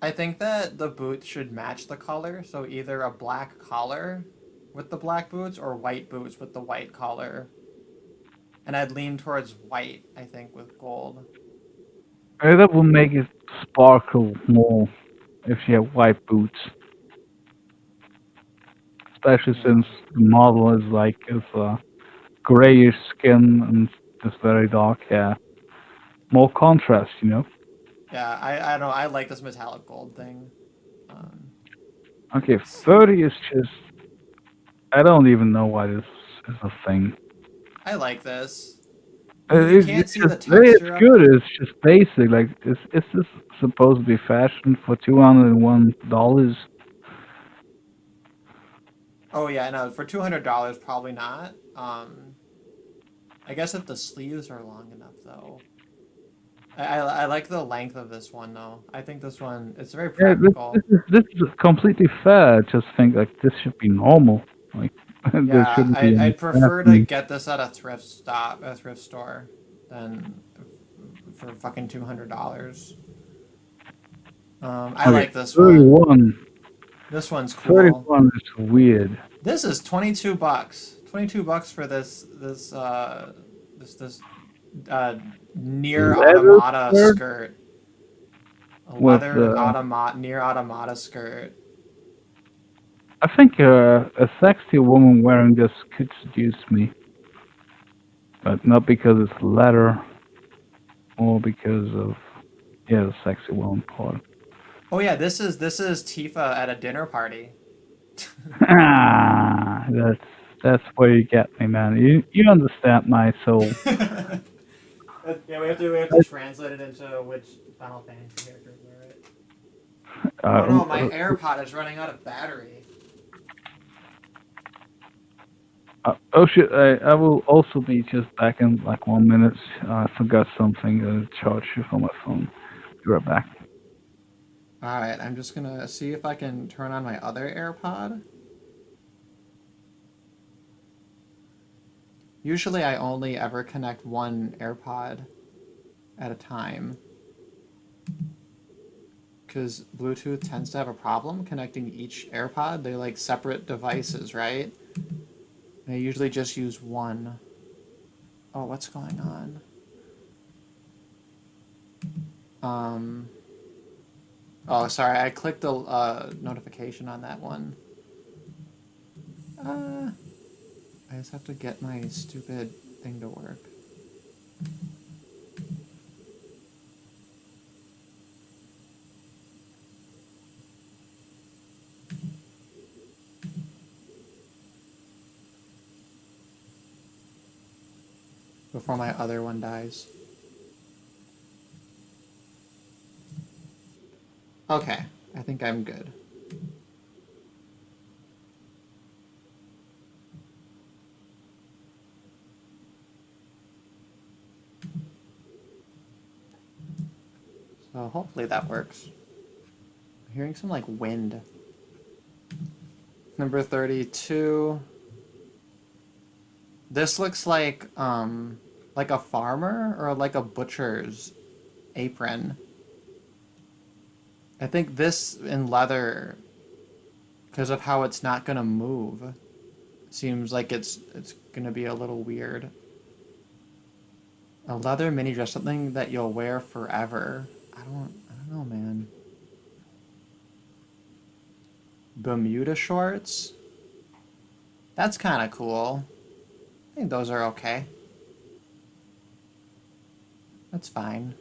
I think that the boots should match the color, so either a black collar with the black boots or white boots with the white collar. And I'd lean towards white, I think, with gold. That will make it sparkle more if you have white boots, especially Yeah. since the model is like is grayish skin and just very dark hair. More contrast. Yeah, I don't know. I like this metallic gold thing. Um, Okay, 30 is just. I don't even know why this is a thing. I like this. You can't It's see just the it's texture of good. it. It's just basic. Like, is this supposed to be fashion for $201? Oh yeah, no, for $200 probably not. I guess if the sleeves are long enough though. I like the length of this one though. I think this one it's very Yeah, practical. this is completely fair. I just think like this should be normal. Like there Yeah, shouldn't be any I'd prefer to happening. get this at a thrift store, than for fucking $200. I Okay, like this one. 31. This one's cool. 31 is weird. This is 22 bucks. 22 bucks for this near Leather automata skirt skirt. A with leather automata near automata skirt. I think a sexy woman wearing this could seduce me, but not because it's leather or because of the sexy woman part. Oh yeah, this is Tifa at a dinner party. Ah, that's where you get me, man. You understand my soul. Yeah, we have to translate it into which Final Fantasy characters wear it. Oh Uh, no, my AirPod is running out of battery. oh shit! I will also be just back in like 1 minute. I forgot something to charge for my phone. Be right back. Alright, I'm just gonna see if I can turn on my other AirPod. Usually I only ever connect one AirPod at a time, because Bluetooth tends to have a problem connecting each AirPod. They're like separate devices, right? And I usually just use one. Oh, what's going on? Um, oh, sorry, I clicked the notification on that one. I just have to get my stupid thing to work. Before my other one dies. Okay, I think I'm good. So hopefully that works. I'm hearing some like wind. Number 32. This looks like a farmer or like a butcher's apron. I think this in leather, because of how it's not gonna move, seems like it's gonna be a little weird. A leather mini dress, something that you'll wear forever. I don't know, man. Bermuda shorts? That's kind of cool. I think those are okay. That's fine.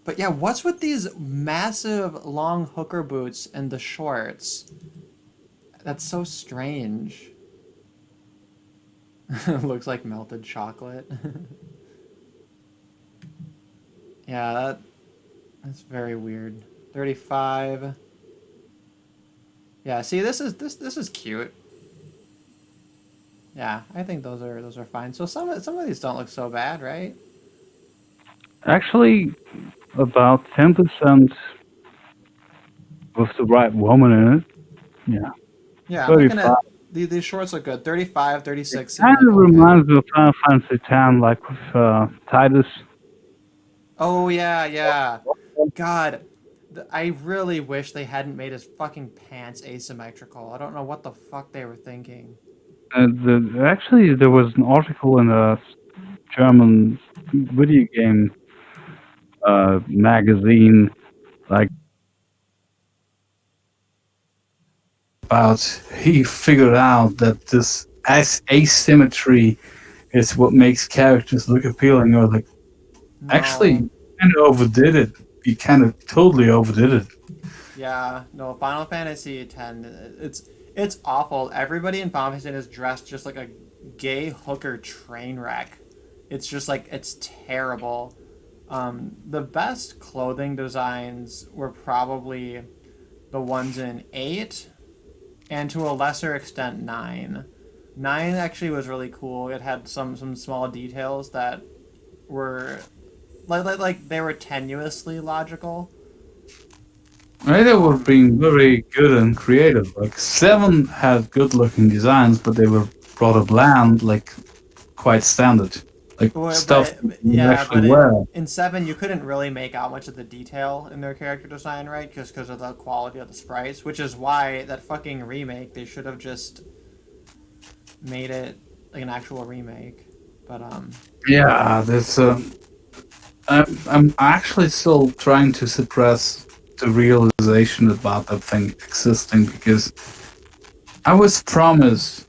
But yeah, what's with these massive long hooker boots and the shorts? That's so strange. Looks like melted chocolate. Yeah, that's very weird. 35. Yeah, see this is cute. Yeah, I think those are fine. So some of these don't look so bad, right? Actually, about 10% with the right woman in it. Yeah, Yeah, I'm looking 35. at these shorts look good. 35, 36 seem Kind like of okay. reminds me of Final Fantasy X, like with Titus. Oh yeah, yeah. God, I really wish they hadn't made his fucking pants asymmetrical. I don't know what the fuck they were thinking. Actually, there was an article in a German video game magazine, like about he figured out that this asymmetry is what makes characters look appealing. Or like, actually, No. kind of overdid it. He kind of totally overdid it. Yeah, no, Final Fantasy X, it's awful. Everybody in Final Fantasy X is dressed just like a gay hooker train wreck. It's just like it's terrible. The best clothing designs were probably the ones in 8 and to a lesser extent 9. 9 actually was really cool. It had some small details that were like they were tenuously logical. They were Um, being very good and creative. Like 7 had good looking designs, but they were rather bland, like quite standard. Like stuff But you would yeah, actually but wear. in 7 you couldn't really make out much of the detail in their character design, right? Just because of the quality of the sprites, which is why that fucking remake they should have just made it like an actual remake. But Yeah, that's I'm actually still trying to suppress the realization about that thing existing because I was promised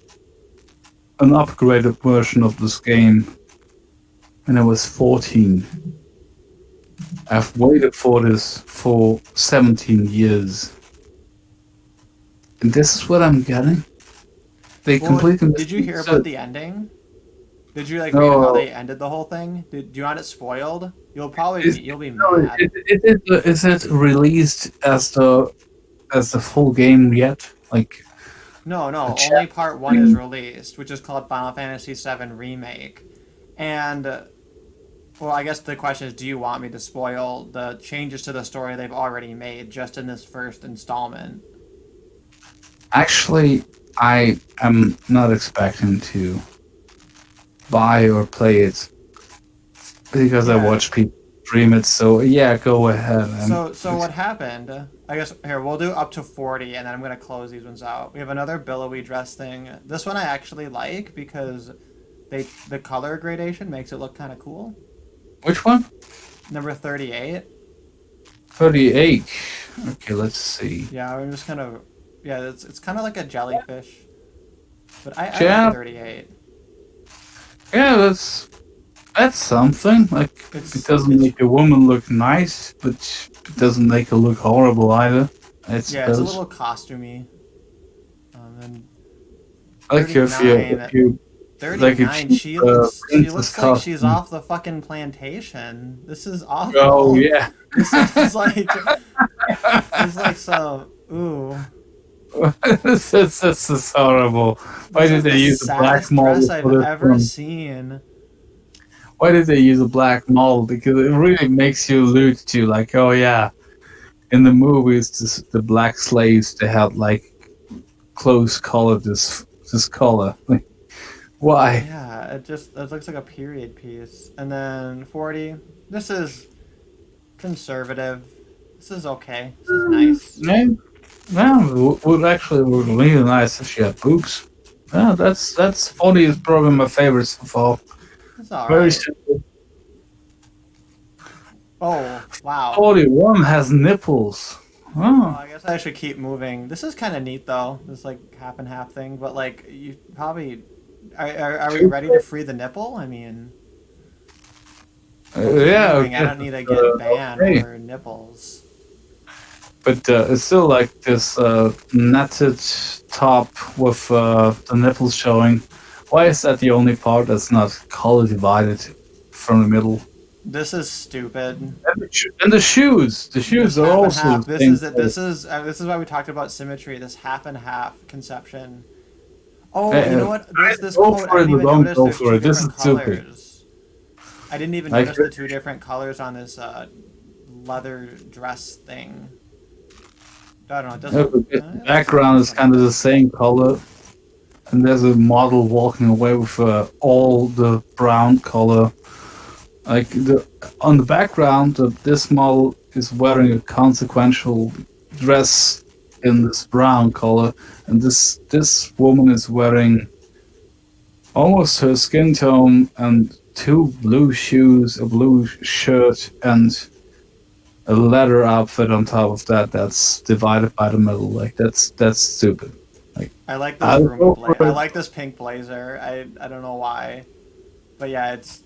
an upgraded version of this game when I was 14. I've waited for this for 17 years. And this is what I'm getting? They well, completely did missed you me. hear about So, the ending? Did you like read how no, they ended the whole thing? Do you want it spoiled? You'll be no, mad. is it released as the full game yet? Like No, a no, only chapter part 1 is thing? released, which is called Final Fantasy VII Remake. And well, I guess the question is, do you want me to spoil the changes to the story they've already made just in this first installment? Actually, I am not expecting to buy or play it because I Yeah. watch people stream it. So yeah, go ahead. And So what happened? I guess here we'll do up to 40, and then I'm gonna close these ones out. We have another billowy dress thing. This one I actually like because the color gradation makes it look kind of cool. which one? Number 38. 38. Okay, let's see. Yeah, I'm just kind of yeah. It's kind of like a jellyfish, but I like Yeah, 38. yeah, that's something. Like it doesn't It's make a woman look nice, but it doesn't make her look horrible either. I yeah, it's a suppose. little costumey. And Like if 39. you like a 39. cheap She princess looks like she's costume. off the fucking plantation. This is Oh awful. yeah. This is like this is like some ooh. This is horrible. Why This did is they the use a black saddest dress model I've for this ever one? seen. Why did they use a black model? Because it really makes you allude to like, oh yeah, in the movies, the black slaves they had like clothes colored this color. Like, why? Yeah, it looks like a period piece. And then 40. This is conservative. This is okay. This is nice. Yeah, yeah, would actually would really nice if she had boobs. Yeah, that's 40 is probably my favorite so far. It's all Very right. simple. Oh, wow. 41 has nipples. Well, Oh, I guess I should keep moving. This is kind of neat though. This like half and half thing, but like you probably are we two ready to free the nipple? I mean, we'll keep yeah, moving. I okay, don't need to get banned okay. over nipples. But it's still like this netted top with the nipples showing. Why is that the only part that's not color divided from the middle? This is stupid. And the shoes. The This shoes are half and also half. the same color. This is why we talked about symmetry. This half and half conception. Oh, you know Uh, what? I This go coat. I for it didn't or even don't notice. go There's for two it. This is different stupid. colors. I didn't even Like notice the two different colors on this leather dress thing. I don't know. It doesn't. the It looks background is kind of the enough. same color, and there's a model walking away with all the brown color. Like on the background, this model is wearing a consequential dress in this brown color, and this woman is wearing almost her skin tone and two blue shoes, a blue shirt, and a leather outfit on top of that. That's divided by the middle. Like that's stupid. Like I like I this would Roomba go for blazer. I it. like this pink blazer. I don't know why, but yeah, it's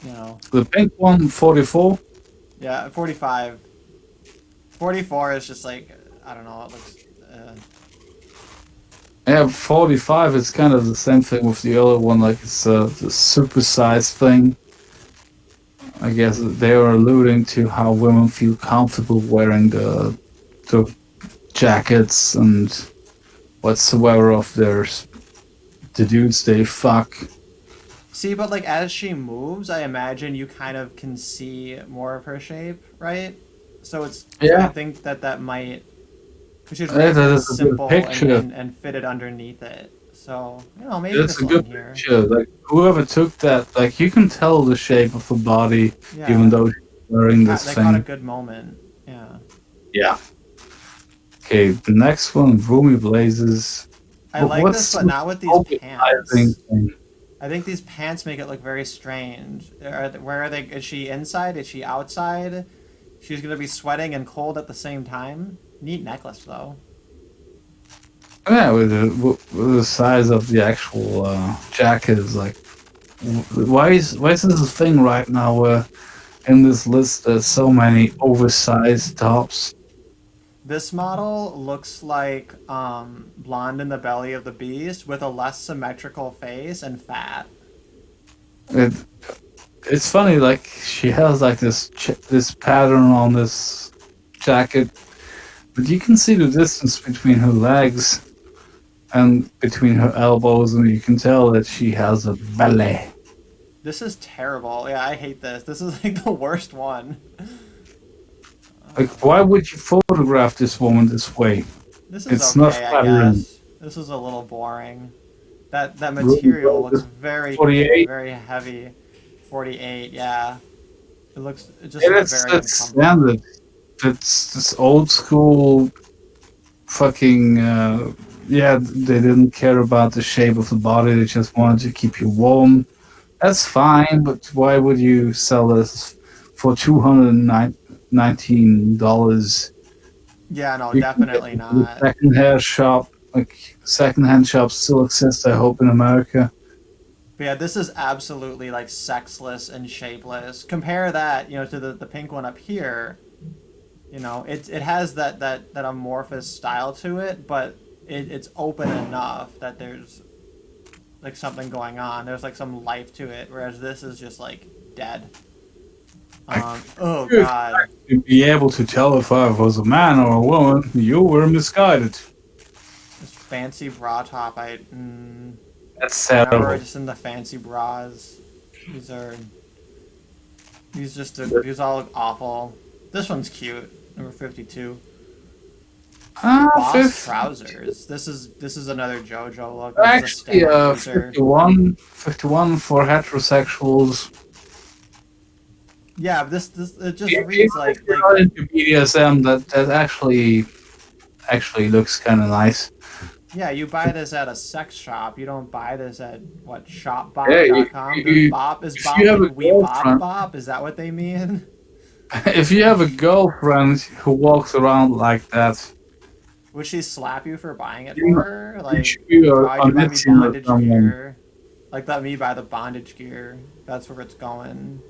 you know The pink one, 44. yeah 45. 44 is just like, I don't know, it looks. Yeah, 45 is kind of the same thing with the other one, like it's the supersized thing. I guess they are alluding to how women feel comfortable wearing the jackets and whatsoever of the dudes they fuck. See, but like as she moves, I imagine you kind of can see more of her shape, right? So I Yeah, think that might, because she's that making is this a good simple picture. and fit it underneath it. So, maybe That's this a will end good here. picture. Like whoever took that, like you can tell the shape of the body, even Yeah, though she's wearing this they caught a thing. good moment. Yeah. Yeah. Okay, the next one, Roomy Blazes. I like this, What's but the not with these oversizing pants. thing? I think these pants make it look very strange. Where are they? Is she inside? Is she outside? She's gonna be sweating and cold at the same time. Neat necklace though. Yeah, with the size of the actual jacket is like, why is this a thing right now? Where in this list there's so many oversized tops. This model looks like blonde in the belly of the beast with a less symmetrical face and fat. It it's funny, like she has like this pattern on this jacket, but you can see the distance between her legs and between her elbows, and you can tell that she has a belly. This is terrible. Yeah, I hate this. This is like the worst one. Like, why would you photograph this woman this way? This is It's not okay, I flattering. guess. This is a little boring. That Ruby material looks Roses very 48. very heavy. 48, yeah. It just Yeah, looks that's very that's uncomfortable. standard. That's this old school fucking. Yeah, they didn't care about the shape of the body. They just wanted to keep you warm. That's fine, but why would you sell this for $219? Yeah, no, You can get definitely it in the not. second-hand shop. Like second-hand shops still exist, I hope, in America. But yeah, this is absolutely like sexless and shapeless. Compare that, to the pink one up here. It has that amorphous style to it, but it's open enough that there's like something going on. There's like some life to it, whereas this is just like dead. I Oh could God, be able to tell if I was a man or a woman. You were misguided. this fancy bra top. That's Yeah, now we're terrible. just in the fancy bras. These are But, these all look awful. This one's cute. Number 52. Boss fifth, trousers. This is another JoJo look. This is a actually, stand user. 51 for heterosexuals. Yeah, but this it just Even reads if like you're not into BDSM, that actually looks kind of nice. yeah, you buy this at a sex shop. You don't buy this at what Yeah, shopbop.com. Is if you Bop have like a we bop girlfriend, bop? Is that what they mean? if you have a girlfriend who walks around like that, Would she slap you for buying it you, for her? you Like, should be why'd you on buy me Etsy or bondage someone. gear? Like, let me buy the bondage gear. That's where it's going.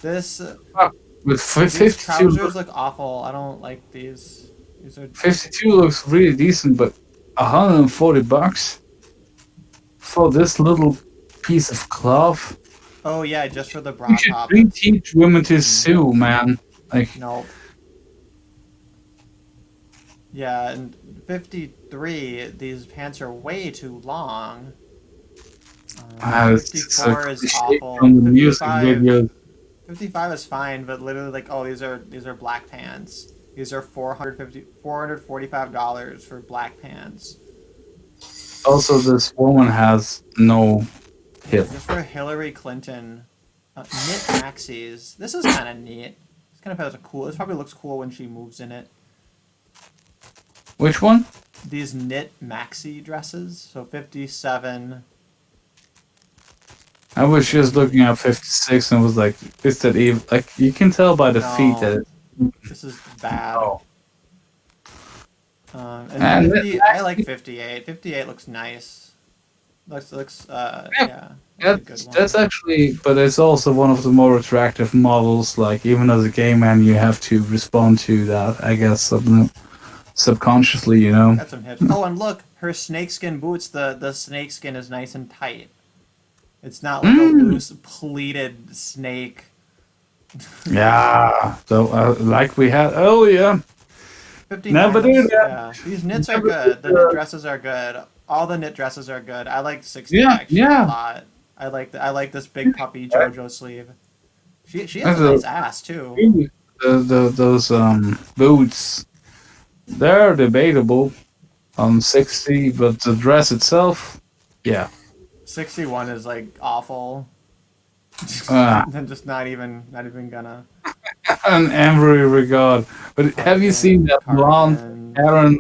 This Fuck, but These trousers look awful. I don't like these. These are 52 looks really decent, but $140 for this little piece of cloth. oh yeah, just for the You bra should top. really It's teach women to sew, man. Like, nope. Yeah, and 53. These pants are way too long. it's a 54 is cliche awful. from the music 55. video. 55 is fine, but literally like these are black pants. These are $445 for black pants. Also, this woman has no hip. Just for Hillary Clinton. Knit maxis. This is kind of neat. This kind of has a cool. This probably looks cool when she moves in it. Which one? These knit maxi dresses. So 57. I was just looking at 56 and was like, is that even? Like, you can tell by the feet that No, it's. this is bad. Oh. And And 50. I like 58. 58 looks nice. Looks Yeah, yeah, that's a good that's one. actually, but it's also one of the more attractive models. Like even as a gay man, you have to respond to that, I guess, subconsciously, you know. Got some hips. Oh, and look, her snakeskin boots. The snakeskin is nice and tight. It's not like a Mm. loose pleated snake. Yeah, so like we had earlier, never 59 do looks, that. yeah. These knits are Never do good. The knit that. dresses are good. All the knit dresses are good. I like 60 Yeah, actually a yeah. lot. I like this big puppy JoJo sleeve. She has And a nice ass too. those boots, they're debatable on 60, but the dress itself, yeah. 61 is like awful. Uh, I'm just not even gonna in every regard. But have you seen that blonde cardigan. Aaron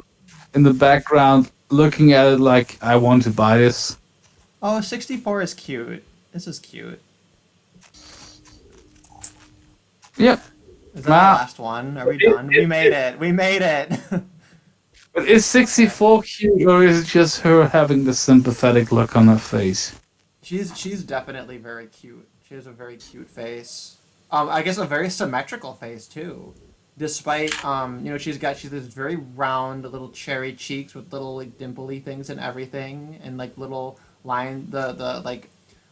in the background looking at it like, I want to buy this? Oh, 64 is cute. This is cute. Yep. Is that the Nah, last one? Are but we done? We made it. We made it. but is Okay. 64 cute, or is it just her having the sympathetic look on her face? She's definitely very cute. She has a very cute face. I guess a very symmetrical face too. Despite she's this very round little cherry cheeks with little like dimply things and everything, and like little line the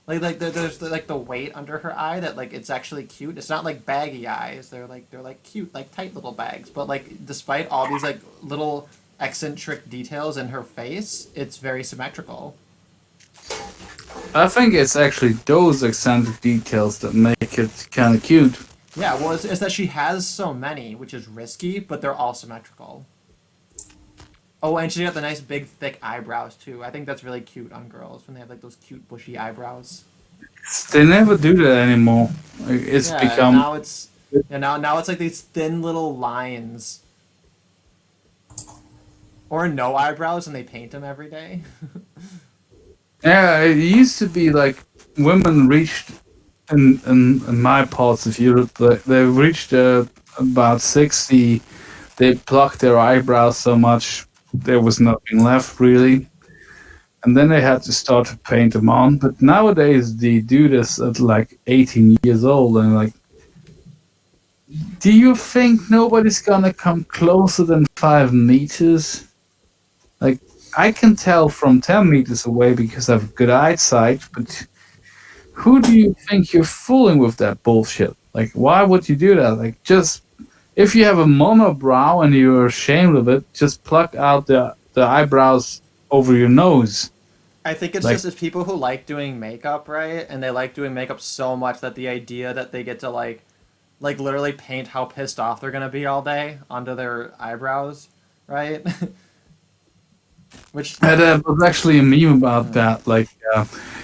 there's like the weight under her eye that like it's actually cute. It's not like baggy eyes. They're like cute, like tight little bags. But like despite all these like little eccentric details in her face, it's very symmetrical. I think it's actually those eccentric details that make it kind of cute. Yeah, well, it's that she has so many, which is risky, but they're all symmetrical. Oh, and she's got the nice big thick eyebrows too. I think that's really cute on girls when they have like those cute bushy eyebrows. They never do that anymore. It's Yeah, become. now it's like these thin little lines, or no eyebrows, and they paint them every day. Yeah, it used to be like women reached in my parts of Europe, they reached about 60. They plucked their eyebrows so much there was nothing left really, and then they had to start to paint them on. But nowadays they do this at like 18 years old, and like, do you think nobody's gonna come closer than 5 meters? Like, I can tell from 10 meters away because I have good eyesight, but who do you think you're fooling with that bullshit? Like, why would you do that? Like, just if you have a monobrow and you're ashamed of it, just pluck out the eyebrows over your nose. I think Like, it's people who like doing makeup, right? And they like doing makeup so much that the idea that they get to like literally paint how pissed off they're gonna be all day onto their eyebrows, right? Which there was actually a meme about uh, that. Like,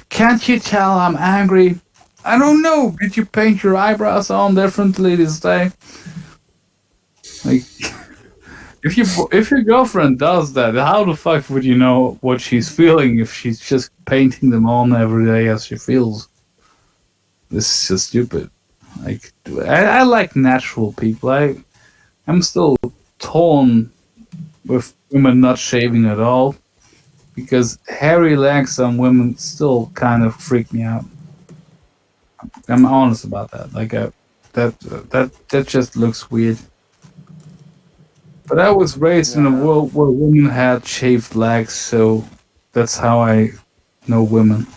can't you tell I'm angry? I don't know. Did you paint your eyebrows on differently this day? Like, if your girlfriend does that, how the fuck would you know what she's feeling if she's just painting them on every day as she feels? This is just stupid. Like, I like natural people. I'm still torn with women not shaving at all because hairy legs on women still kind of freak me out. I'm honest about that. Like, that just looks weird. But I was raised in a yeah. world where women had shaved legs, so that's how I know women.